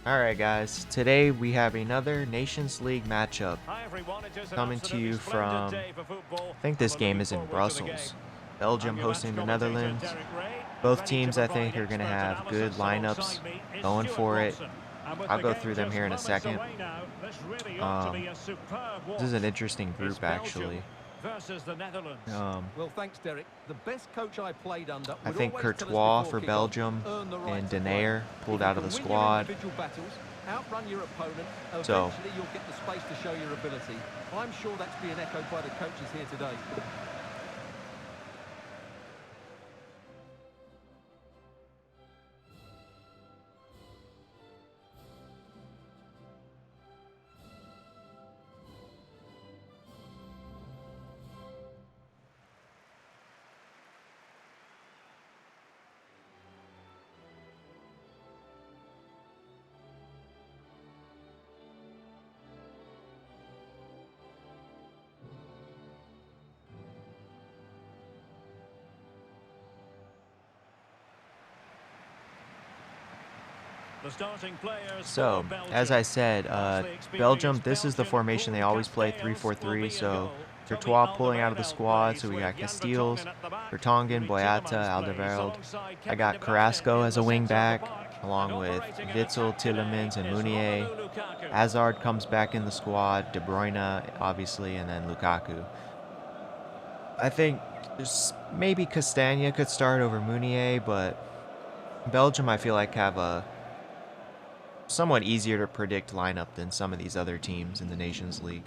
Alright guys, today we have another Nations League matchup coming to you from, I think this game is in Brussels. Belgium hosting the Netherlands. Both teams I think are going to have good lineups going for it. I'll go through them here in a second. This is an interesting group actually. Versus the Netherlands. Well, thanks, Derek. The best coach I played under I would think always tell us Courtois before for kick-off, Belgium earn the right and to play. Denayer If pulled you out of can the win squad. your individual battles, outrun your opponent, So, eventually you'll get the space to show your ability. I'm sure that's being echoed by the coaches here today. as I said, Belgium, this is the formation they always play, 3-4-3. So, Courtois pulling out of the squad. So, we got Casteels, Vertonghen, Boyata, Alderweireld. I got Carrasco as a wing back, along with Witsel, Tielemans, and Meunier. Hazard comes back in the squad, De Bruyne, obviously, and then Lukaku. I think maybe Castagna could start over Meunier, but Belgium, I feel like, have a somewhat easier to predict lineup than some of these other teams in the Nations League.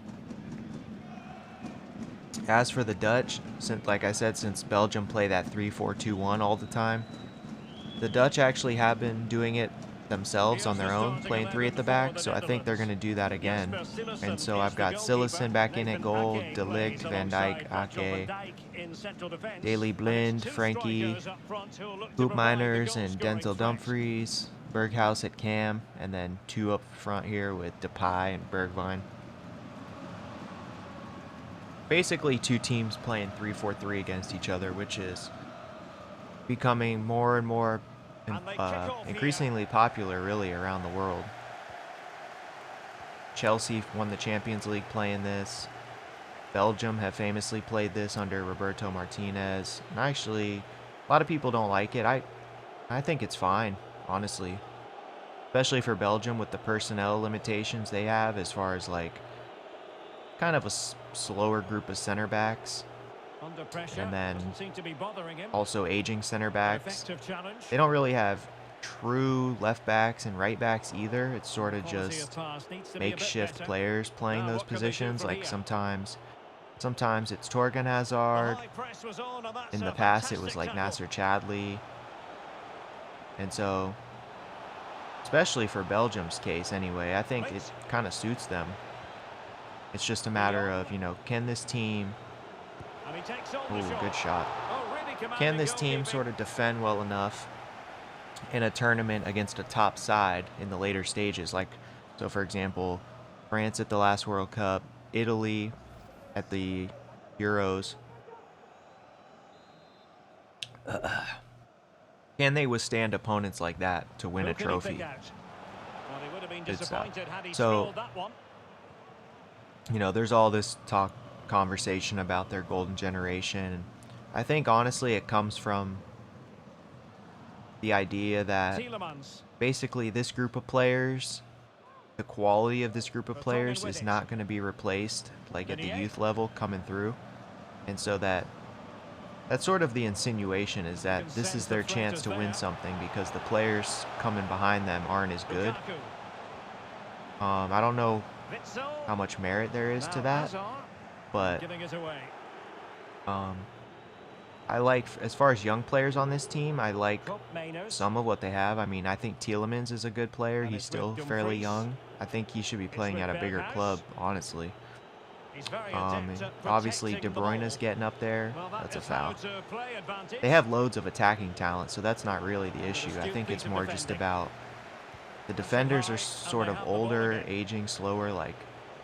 As for the Dutch, like I said, since Belgium play that 3-4-2-1 all the time, the Dutch actually have been doing it themselves on their own, playing three at the back, so I think they're going to do that again. And so I've got Sillissen back in at goal, De Ligt, Van Dijk, Ake, Daley Blind, Frankie, Hoop Miners, and Denzel Dumfries, Berghaus at cam, and then two up front here with Depay and Bergwijn. Basically two teams playing 3-4-3 against each other, which is becoming more and more increasingly popular really around the world. Chelsea won the Champions League playing this. Belgium have famously played this under Roberto Martinez. And actually, a lot of people don't like it. I think it's fine, honestly. Especially for Belgium with the personnel limitations they have as far as like kind of a slower group of center backs. And then also aging center backs. They don't really have true left backs and right backs either. It's sort of just makeshift players playing those positions. Like sometimes it's Torgan Hazard. In the past it was like Nasser Chadli. And so, especially for Belgium's case anyway, I think it kind of suits them. It's just a matter of, you know, can this team... Ooh, good shot. Can this team sort of defend well enough in a tournament against a top side in the later stages? Like, so for example, France at the last World Cup, Italy at the Euros. Can they withstand opponents like that to win a trophy? Good stuff. So, you know, there's all this conversation about their golden generation. I think honestly it comes from the idea that basically this group of players, the quality of this group of players is not going to be replaced like at the youth level coming through. And so that's sort of the insinuation, is that this is their chance to win something because the players coming behind them aren't as good. I don't know how much merit there is to that, but I like, as far as young players on this team, I like some of what they have. I mean, I think Tielemans is a good player. He's still fairly young. I think he should be playing at a bigger club, honestly. Obviously, De Bruyne's getting up there. That's a foul. They have loads of attacking talent, so that's not really the issue. I think it's more just about the defenders are sort of older, aging slower. Like,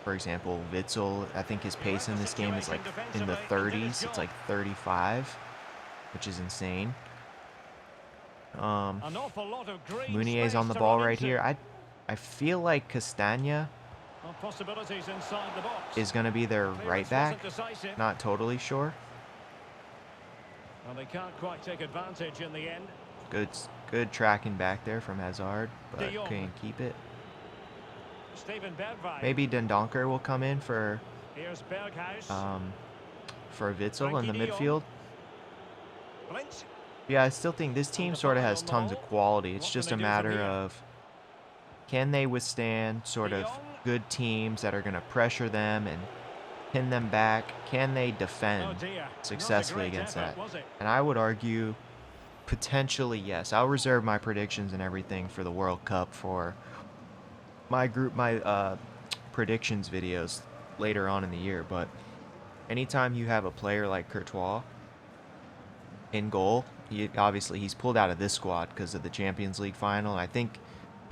for example, Witsel, I think his pace in this game is like in the 30s. It's like 35, which is insane. Meunier's on the ball right here. I feel like Castagna Well, possibilities inside the box. is going to be their right Clearance back. wasn't decisive. Not totally sure. And they can't quite take advantage in the end. Good tracking back there from Hazard, but De Jong. couldn't keep it. Steven Bergwijn. Maybe Dendoncker will come in Here's Berghuis. for Witsel in the Frenkie de Jong. midfield. Blind. Yeah, I still think this team sort of has tons of quality. It's What just a can they do from matter here? of can they withstand sort De of Jong. good teams that are going to pressure them and pin them back? Can they Oh defend dear. successfully Not a great against effort, that? was it? And I would argue potentially yes. I'll reserve my predictions and everything for the World Cup for my predictions videos later on in the year. But anytime you have a player like Courtois in goal, he's pulled out of this squad because of the Champions League final. I think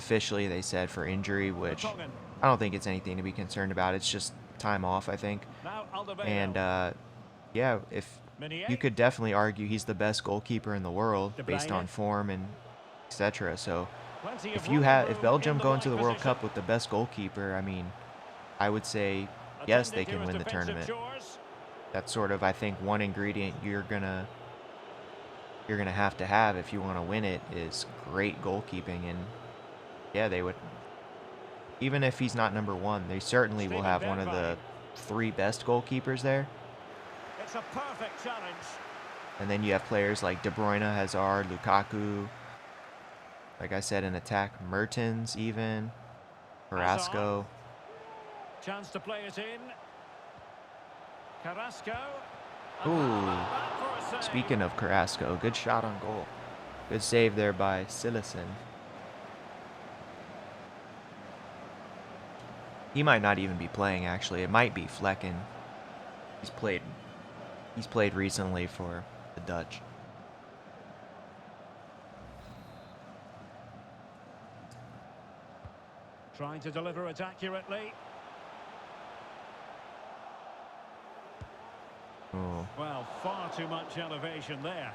officially they said for injury, which Vertonghen. I don't think it's anything to be concerned about. It's just time off, I think. Now Alderweireld. And yeah, if Meunier. you could definitely argue he's the best goalkeeper in the world De based Bruyne. on form and etc. So Plenty of if you running have room if Belgium in the go into the wide World position. Cup with the best goalkeeper, I mean, I would say yes, they Attending can to win his the defensive tournament. chores. That's sort of, I think, one ingredient you're gonna have if you want to win it is great goalkeeping. And yeah, they would, even if he's not number one, they certainly will Steven have one of the Bergwijn. 3 best goalkeepers there. It's a perfect challenge. And then you have players like De Bruyne, Hazard, Lukaku. Like I said, in attack, Mertens even, Carrasco. Chance to play it in. Carrasco. Ooh. And for a save. Speaking of Carrasco, good shot on goal. Good save there by Silesen. He might not even be playing, actually. It might be Flecken. He's played recently for the Dutch. Trying to deliver it accurately. Oh, Well, far too much elevation there.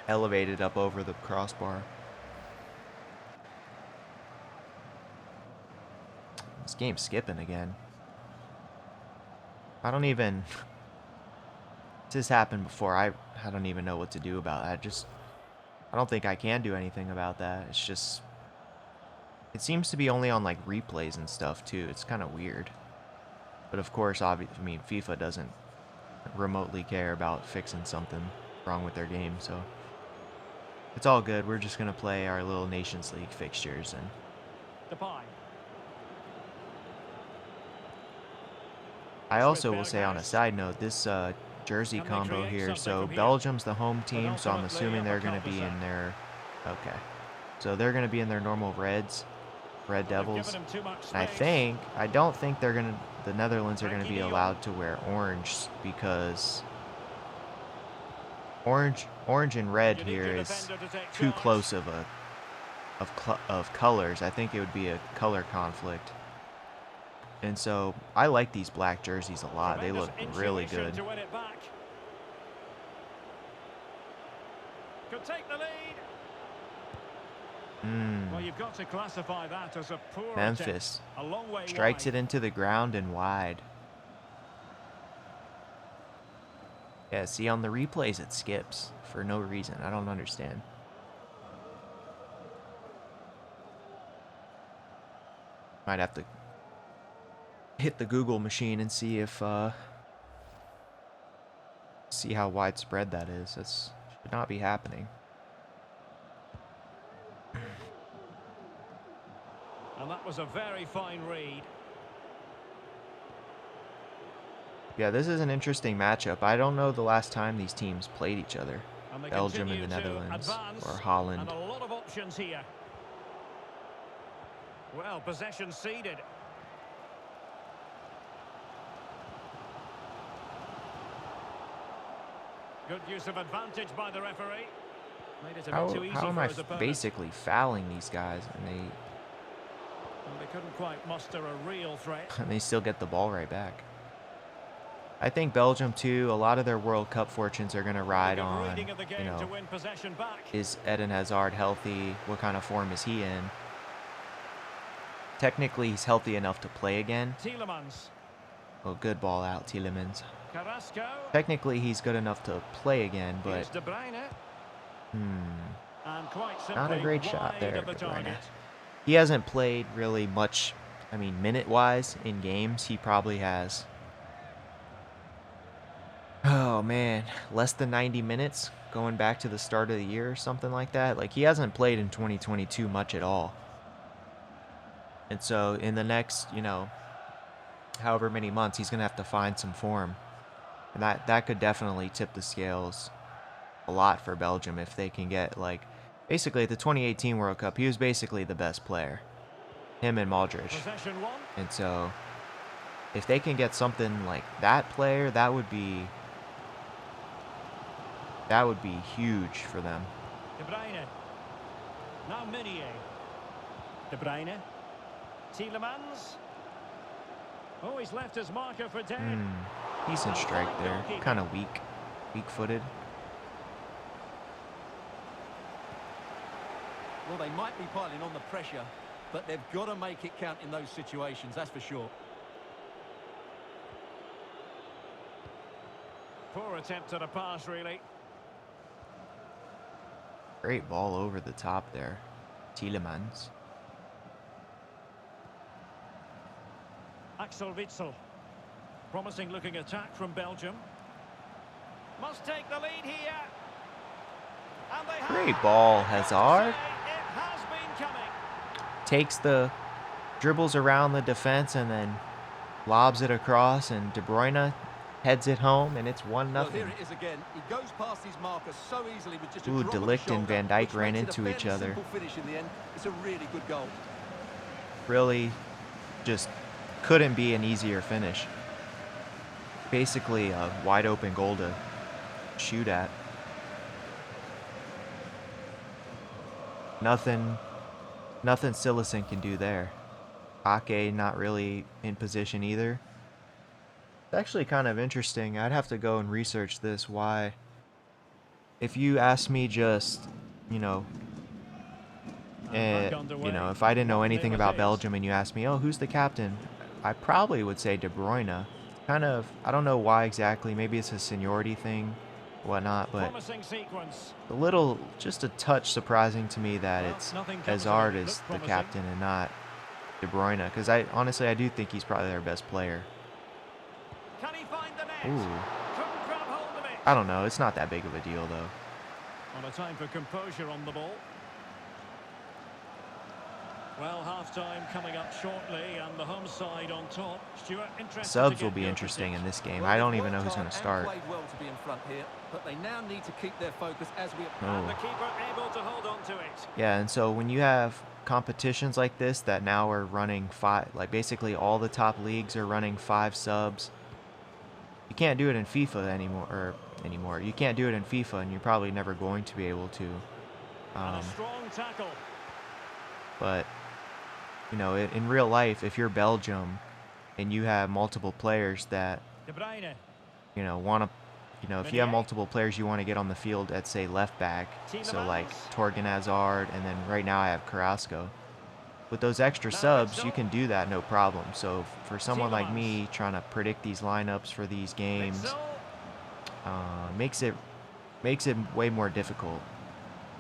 elevated up over the crossbar. This game's skipping again. I don't even... This has happened before. I don't even know what to do about that. I don't think I can do anything about that. It's just... It seems to be only on, like, replays and stuff, too. It's kind of weird. But, of course, FIFA doesn't remotely care about fixing something wrong with their game, so... It's all good. We're just going to play our little Nations League fixtures. And Depay. I also will say on a side note, this jersey Can they combo create here, something so from here? Belgium's the home team, so I'm ultimately assuming they're going to overcome be the in set. their... Okay. So they're going to be in their normal reds, Red They've Devils. given him too much And space. I don't think the Netherlands are going to Frenkie be de Jong. allowed to wear orange because orange and red You need here your is defender to take too charge. close of colors. I think it would be a color conflict. And so I like these black jerseys a lot. They look Tremendous really intuition good. to win it back. Could take the lead. Well, you've got to classify that as a poor Memphis attempt. A long way strikes wide. it into the ground and wide. Yeah, see, on the replays it skips for no reason. I don't understand. Might have to hit the Google machine and see if see how widespread that is. That should not be happening. And that was a very fine read. Yeah, this is an interesting matchup. I don't know the last time these teams played each other. And they Belgium and the continue to Netherlands, advance, or Holland. And a lot of options here. Well, possession ceded. Good use of advantage by the referee. Made it a bit too easy How am for I his opponent. basically fouling these guys Well, they couldn't quite muster a real threat. and they still get the ball right back? I think Belgium too, a lot of their World Cup fortunes are going to ride Good on, reading of the game you to know, win possession back. is Eden Hazard healthy? What kind of form is he in? technically he's healthy enough to play again. Tielemans. Oh, good ball out, Tielemans. Carrasco. Technically he's good enough to play again, Here's but De Bruyne. And quite simply, not a great shot wide there, of the De Bruyne. target. He hasn't played really much, I mean, minute-wise in games. He probably has, oh man, less than 90 minutes going back to the start of the year or something like that. Like, he hasn't played in 2022 much at all. And so in the next, you know, however many months, he's going to have to find some form. And that could definitely tip the scales a lot for Belgium if they can get, like, basically at the 2018 World Cup, he was basically the best player. Him and Modric. Possession one. And so if they can get something like that player, that would be huge for them. De Bruyne. Now Meunier. De Bruyne. Tielemans. Oh, he's left his marker for dead. Decent strike there. Kind of weak-footed. Well, they might be piling on the pressure, but they've got to make it count in those situations, that's for sure. Poor attempt at a pass, really. Great ball over the top there. Tielemans. Axel Witsel. Promising looking attack from Belgium. Must take the lead here. And they Great ball, Hazard. It has been coming. Takes the dribbles around the defense and then lobs it across, and De Bruyne heads it home, and it's 1-0. Well, here it is again. He goes past his marker so easily with just a Ooh, drop De of the Ligt and shoulder, Van Dijk which ran makes it into a each fairly other. simple finish in the end. It's a really good goal. Really just couldn't be an easier finish. Basically a wide open goal to shoot at. Nothing Silesen can do there. Ake not really in position either. It's actually kind of interesting. I'd have to go and research this. Why? If you ask me just, you know, if I didn't know anything about Belgium and you asked me, oh, who's the captain? I probably would say De Bruyne. Kind of, I don't know why exactly. Maybe it's a seniority thing, whatnot, but a little, just a touch surprising to me that it's Hazard is the captain and not De Bruyne. Because honestly, I do think he's probably their best player. Can he find the net? Ooh. Couldn't grab hold of it. I don't know. It's not that big of a deal, though. On a time for composure on the ball. Well, half-time coming up shortly, and the home side on top. Stuart, interested Subs to will get be your interesting in this game. Well, I don't they've even know worked who's going to hard start. and played well to be in front here, but they now need to keep their focus as we And the keeper able to hold on to it. Yeah, and so when you have competitions like this that now are running like basically all the top leagues are running 5 subs, you can't do it in FIFA anymore. You can't do it in FIFA, and you're probably never going to be able to. And a strong tackle. But you know, in real life, if you're Belgium and you have multiple players that, De Bruyne. you know, want to, you know, if you have multiple players you want to get on the field at, say, left back, so like Torgan Hazard, and then right now I have Carrasco. With those extra subs, you can do that no problem. So for someone like me trying to predict these lineups for these games, makes it way more difficult.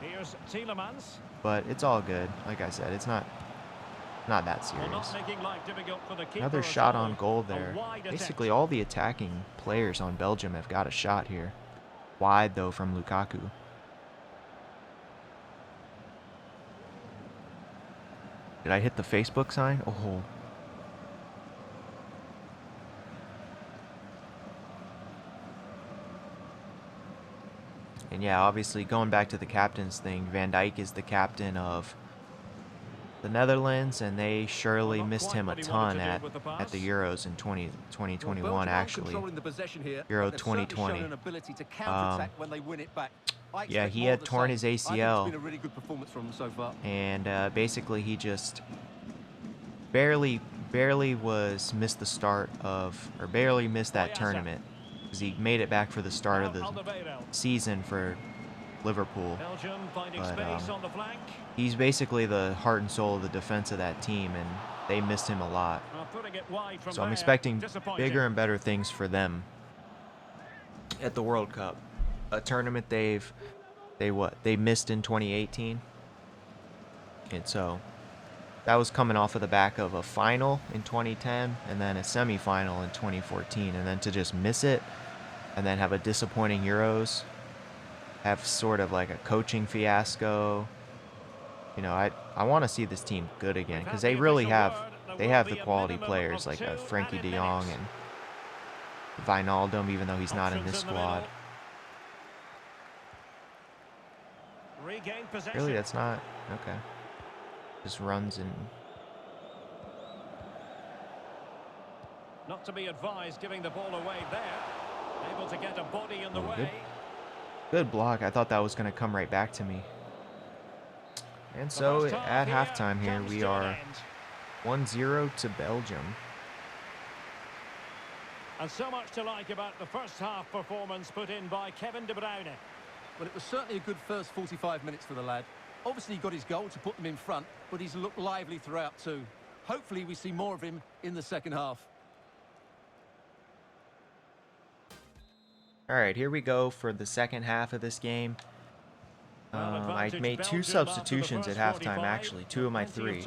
Here's Tielemans. But it's all good. Like I said, it's not that serious. Another shot on goal there. Basically all the attacking players on Belgium have got a shot here. Wide though from Lukaku. Did I hit the Facebook sign? Oh. And yeah, obviously going back to the captain's thing, Van Dijk is the captain of the Netherlands, and they surely missed him a ton at the Euros in 2021, actually. Euro 2020. Yeah, he had torn his ACL, and basically he just barely missed the start of, or barely missed that tournament, because he made it back for the start of the season for Liverpool. But he's basically the heart and soul of the defense of that team, and they missed him a lot. Well, putting it wide from So I'm there. expecting Disappointing. bigger and better things for them at the World Cup. A tournament they missed in 2018. And so that was coming off of the back of a final in 2010 and then a semifinal in 2014, and then to just miss it and then have a disappointing Euros, have sort of like a coaching fiasco. You know, I want to see this team good again because they really have the quality players like Frankie De Jong and Wijnaldum, even though he's not in this squad. Regain possession. Really, that's not okay. Just runs and Not to be advised giving the ball away there. Able to get a body in the way. good block. I thought that was going to come right back to me. And so at halftime here, we are 1-0 to Belgium. And so much to like about the first half performance put in by Kevin De Bruyne. Well, it was certainly a good first 45 minutes for the lad. Obviously, he got his goal to put them in front, but he's looked lively throughout too. Hopefully, we see more of him in the second half. All right, here we go for the second half of this game. I made two substitutions at halftime, actually, two of my three.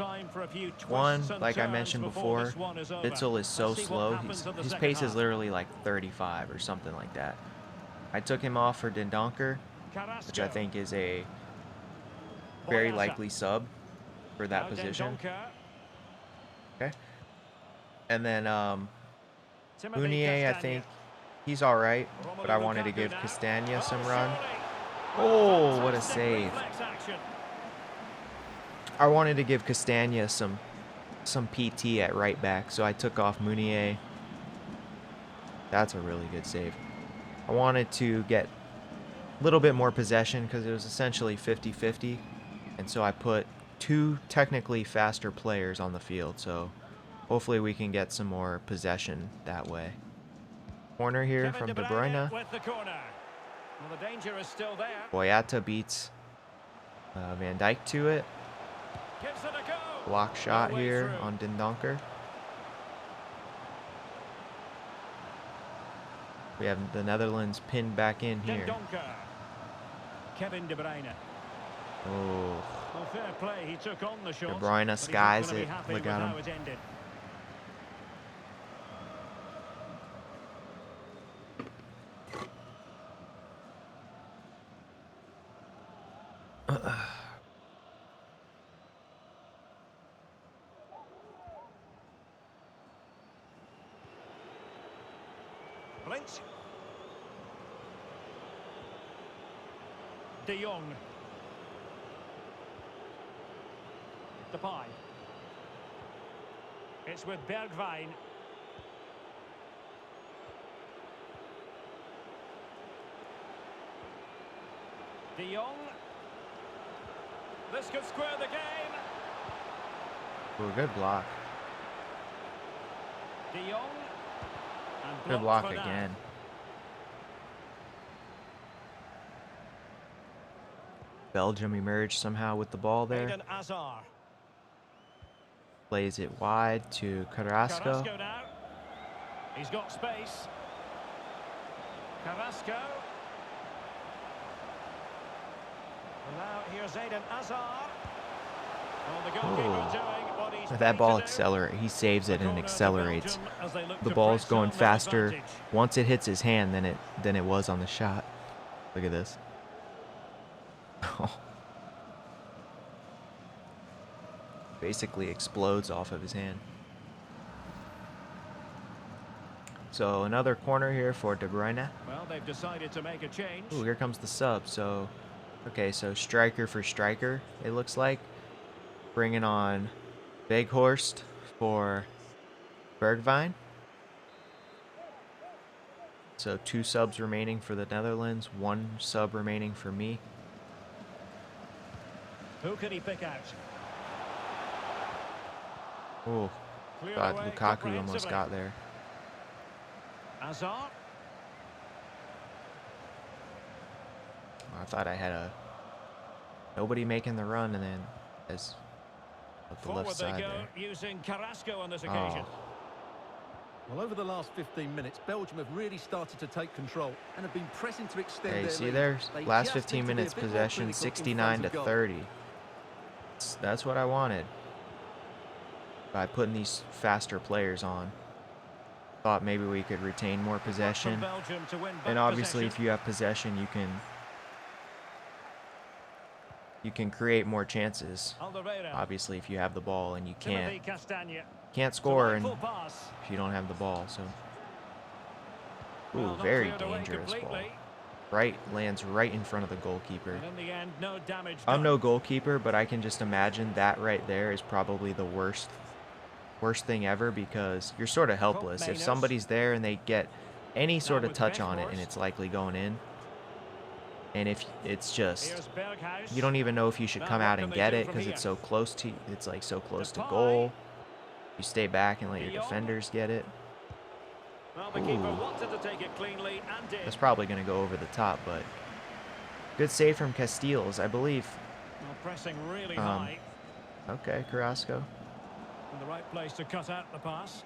One, like I mentioned before, Witsel is so slow. His pace is literally like 35 or something like that. I took him off for Dendoncker, which I think is a very likely sub for that position. Okay. And then Meunier, I think he's all right, but I wanted to give Castagna some run. Oh, what a save. I wanted to give Castagna some PT at right back, so I took off Meunier. That's a really good save. I wanted to get a little bit more possession because it was essentially 50-50, and so I put two technically faster players on the field, so hopefully we can get some more possession that way. Corner here from De Bruyne. Well, the danger is still there. Boyata beats Van Dijk to it. Gives it a go. Block shot here on Dendoncker. We have the Netherlands pinned back in here. Kevin De Bruyne. Oh. Well, fair play. He took on the shot. De Bruyne skies it. Look at him. Blitz. De Jong. Depay. It's with Bergwijn. De Jong. This could square the game. Ooh, good block. De Jong. Good block again. Belgium emerged somehow with the ball there. Plays it wide to Carrasco. Now. He's got space. Carrasco. And now here's Eden Hazard. That ball accelerates. He saves it and accelerates. The ball's going faster once it hits his hand than it was on the shot. Look at this. Basically explodes off of his hand. So another corner here for De Bruyne. Well, they've decided to make a change. Ooh, here comes the sub. So, okay, so striker for striker, it looks like. Bringing on Weghorst for Bergwijn. So 2 subs remaining for the Netherlands, 1 sub remaining for me. Who can he pick out? Oh, thought Lukaku almost got there. Hazard. I thought I had nobody making the run, and then as Up the left Forward they side go, there. using Carrasco on this occasion. Oh, Well, over the last 15 minutes, Belgium have really started to take control and have been pressing to extend hey, their see lead. there? They Last just 15 need to be a minutes bit more possession, clinical in 69 to front of goal. 30. That's what I wanted by putting these faster players on. Thought maybe we could retain more From possession. Belgium to win back And obviously, possession. if you have possession, you can create more chances. Alderweireld. Obviously, if you have the ball, and you Timothy Castagne. can't score and Delightful pass. if you don't have the ball. So, ooh, Well, not very cleared away dangerous ball. completely. Lands right in front of the goalkeeper. And in the end, no damage I'm done. no goalkeeper, but I can just imagine that right there is probably the worst thing ever, because you're sort of helpless. If somebody's there and they get any sort of touch on it, and it's likely going in. And if it's just, Here's Berghuis. you don't even know if you should Now, come what out can and they get do it from because here? it's so close to, it's like so close to Depay. goal. You stay back and let your De Jong. defenders get it. Well, the keeper Ooh. wanted to take it cleanly and did. That's probably going to go over the top, but good save from Castiles, I believe. Well, pressing really high. Okay, Carrasco. In the right place to cut out the pass.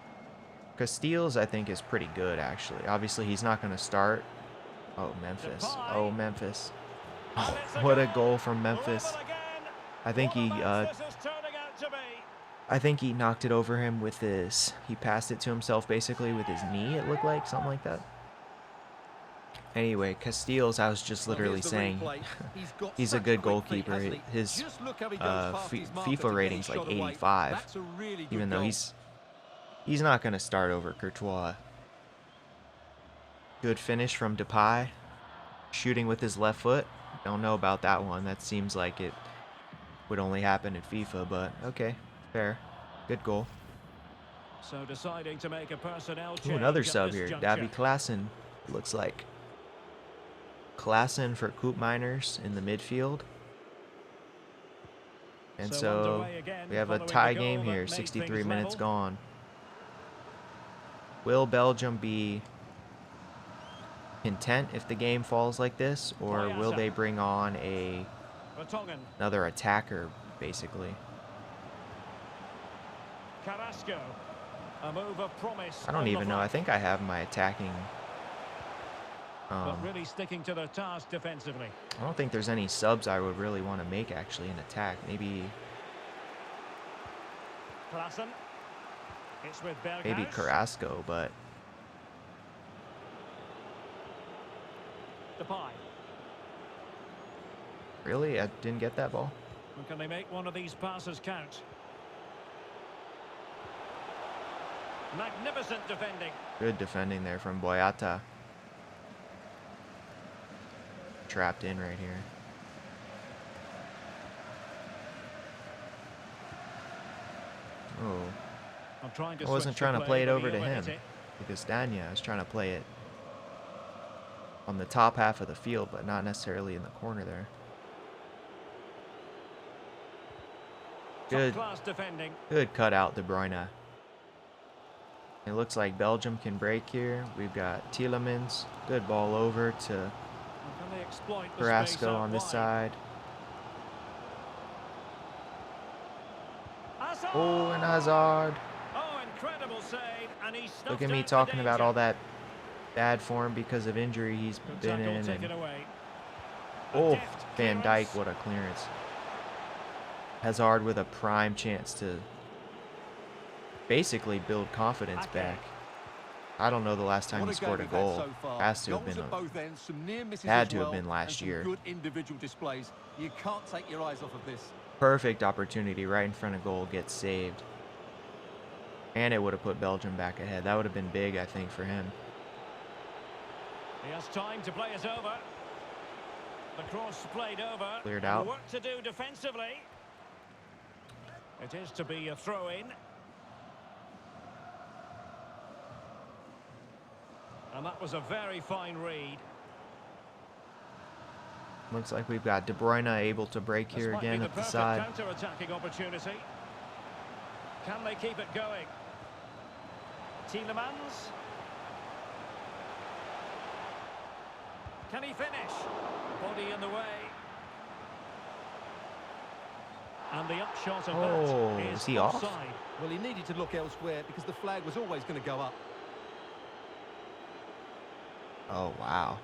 Castiles, I think, is pretty good, actually. Obviously, he's not going to start. Oh, Memphis. Depay. Oh, Memphis. And it's a What a goal from Level Memphis. again. I think What a he match this is turning out to be. I think he knocked it over him with his, he passed it to himself basically with his knee, it looked like, something like that. Anyway, Castiles, I was just literally saying, he's a good goalkeeper. His FIFA rating's like 85, even though he's not going to start over Courtois. Good finish from Depay, shooting with his left foot. Don't know about that one. That seems like it would only happen in FIFA, but okay, fair. Good goal. So deciding to make a personnel Ooh, change another at sub this here. juncture. Davy Klaassen, looks like. Klaassen for Koop Miners in the midfield. And so underway again we have a following the tie goal game that here, made 63 things minutes level. gone. Will Belgium be content if the game falls like this, or will they bring on Vertonghen. another attacker, basically? Carrasco. A move of promise. I don't on the even know. I flank, think I have my attacking. but really sticking to the task defensively. I don't think there's any subs I would really want to make actually in attack. Maybe Klaassen. It's with Berghuis. Carrasco, but Depay. really, I didn't get that ball. And can they make one of these passes count? Magnificent defending. Good defending there from Boyata. Trapped in right here. Oh, I'm trying to I wasn't switch trying the to play it but over he to him. overhit it. Because Danya, I was trying to play it on the top half of the field, but not necessarily in the corner there. Good, Top-class defending. good cutout, De Bruyne. It looks like Belgium can break here. We've got Tielemans. Good ball over to And can they exploit the space Carrasco out on this wide? side. Hazard! Oh, and Hazard. Oh, incredible save, and he snuffed Look at me out the talking about danger. all that bad form because of injury he's Good been tackle in. taken And, away. A oh, deft Van clearance. Dijk, what a clearance. Hazard with a prime chance to basically build confidence Ake. back. I don't know the last time What he a scored game a we've had goal. so far. Has to have Goals been at both ends, some near misses had as to have well, been last and some year. good individual displays. You can't take your eyes off of this. Perfect opportunity right in front of goal, gets saved. And it would have put Belgium back ahead. That would have been big, I think, for him. He has time to play it over. The cross played over. Cleared And out. work to do defensively. It is to be a throw-in. And that was a very fine read. Looks like we've got De Bruyne able to break This here might be again the at the perfect side. counter-attacking opportunity. Can they keep it going? Tielemans. Can he finish? Body in the way. And the upshot of Oh, that is is he off? offside. Well, he needed to look elsewhere because the flag was always going to go up. Oh, wow.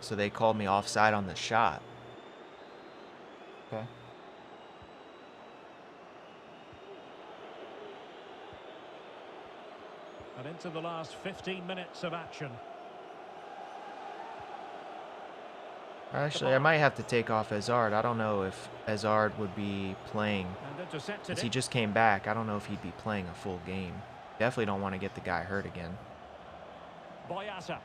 So they called me offside on the shot. Okay. And into the last 15 minutes of action. Actually, I might have to take off Hazard. I don't know if Hazard would be playing. And intercepted Since he it. just came back, I don't know if he'd be playing a full game. Definitely don't want to get the guy hurt again. Boyata.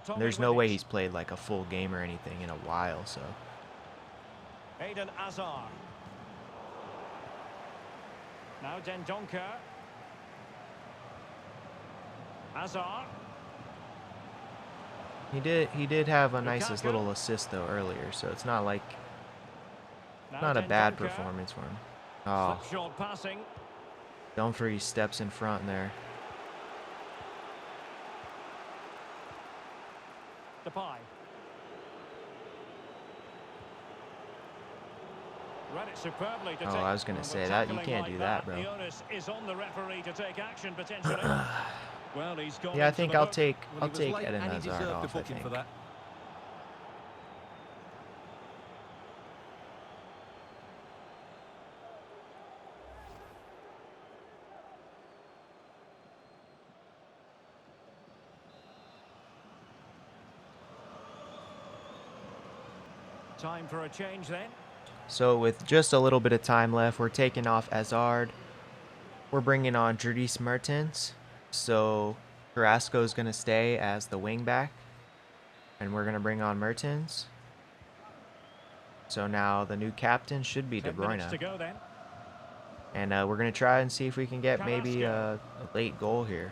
And there's no way he's played like a full game or anything in a while, so. Eden Hazard. Now Dendoncker. Hazard. He did have a nice Lukaku. little assist though earlier, so it's not like Now not a bad Dendoncker. performance for him. Oh, Slipshod passing. Dumfries steps in front there. Depay. Read it superbly to Oh, take. I was gonna Well, say with that you tackling can't like do that, bro. The onus is on the referee to take action potentially. Well, he's gone Yeah, I into think the I'll book. take Well, he was late Eden and he Hazard deserved off, to I book him think. for that. Time for a change then. So with just a little bit of time left, we're taking off Hazard. We're bringing on Dries Mertens. So Carrasco is going to stay as the wing back. And we're going to bring on Mertens. So now the new captain should be De 10 minutes to Bruyne. go then. And we're going to try and see if we can get maybe a late goal here.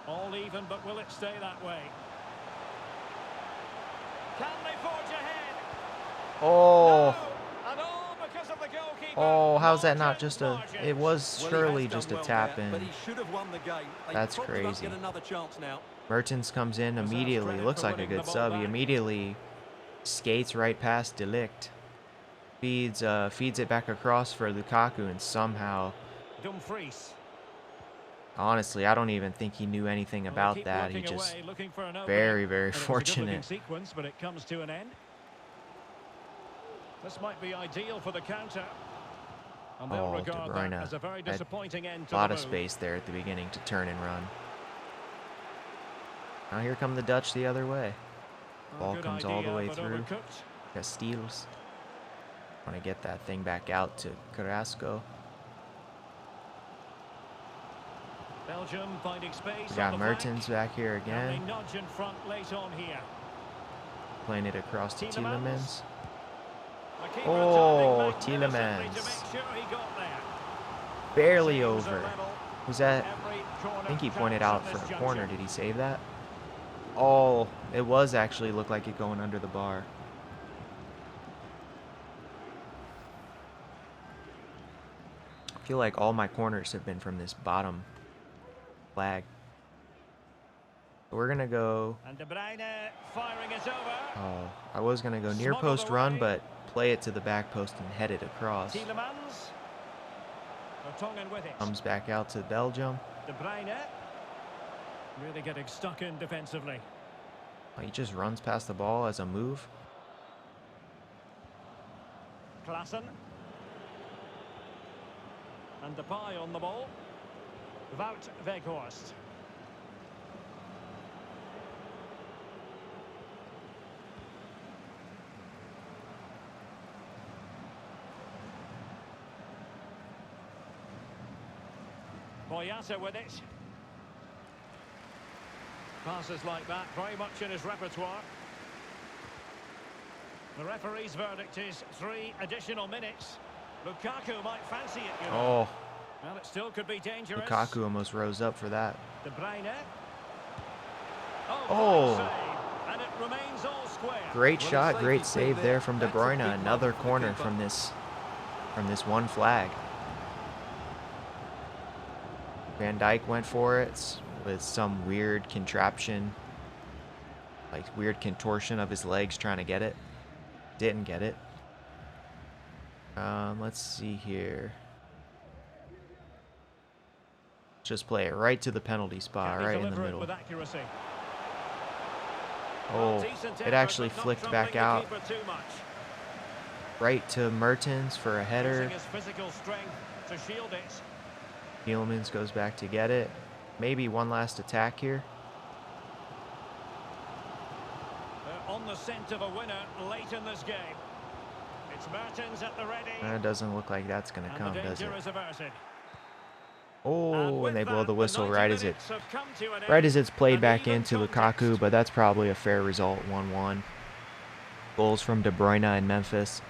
All even, but will it stay that way? Can they forge ahead? Oh, No, and all because of the goalkeeper. oh, how's that not Margins, just a... margins. It was Well, he surely has just done a well tap there, in. but he should have won the game. They That's probably won't crazy. get another chance now. Mertens comes in Deserves immediately. credit Looks for like a winning good the sub. ball He back. immediately skates right past De Ligt. Feeds it back across for Lukaku, and somehow, Dumfries. honestly, I don't even think he knew anything Well, they about keep that. He working just away, looking for an opening. very, very And it was a good-looking fortunate. sequence, but it comes to an end. This might be ideal for the counter. And they'll Oh, De regard Bruyne that as a very had disappointing end A to lot the of move. space there at the beginning to turn and run. Now here come the Dutch the other way. Well, Ball good comes all the idea, way but through. overcooked. Casteels. Want to get that thing back out to Carrasco. Belgium finding space We got on the Mertens flank. back here And again. they nudge in front late on here. Playing it across to Tielemans. Tielemans. The keeper Oh, attacking magnificently Tielemans. to make sure he got there. Barely Saves are over. level. Was that... Every I corner think he pointed counts out at for this a corner. juncture. Did he save that? Oh, it was actually looked like it going under the bar. I feel like all my corners have been from this bottom flag. We're going to go... And De Bruyne firing it over. Oh, I was going to go near Smuggled post run, away. but play it to the back post and head it across. Tielemans. Vertonghen with it. Comes back out to Belgium. De Bruyne. Really getting stuck in defensively. Oh, he just runs past the ball as a move. Klaassen. And Depay on the ball. Wout Weghorst. Boyata with it. Passes like that, very much in his repertoire. The referee's verdict is 3 additional minutes. Lukaku might fancy it, you know. Oh, Well, it still could be dangerous. Lukaku almost rose up for that. De Bruyne. Oh. Fine save, and it remains all square. Great Well, shot, the great safety's been save there. there from De That's a Bruyne. big one Another for the corner keeper. from this one flag. Van Dijk went for it with some weird contraption. like weird contortion of his legs trying to get it. Didn't get it. Let's see here. Just play it right to the penalty spot, right in the middle. Oh, it actually flicked back out. Right to Mertens for a header. Thielmans goes back to get it. Maybe one last attack here. On the scent of a winner late in this game. It's Mertens at the ready. It doesn't look like that's going to come, does it? Averted. Oh, and they blow the whistle right as it's played back into Lukaku, but that's probably a fair result, 1-1. Goals from De Bruyne and Memphis.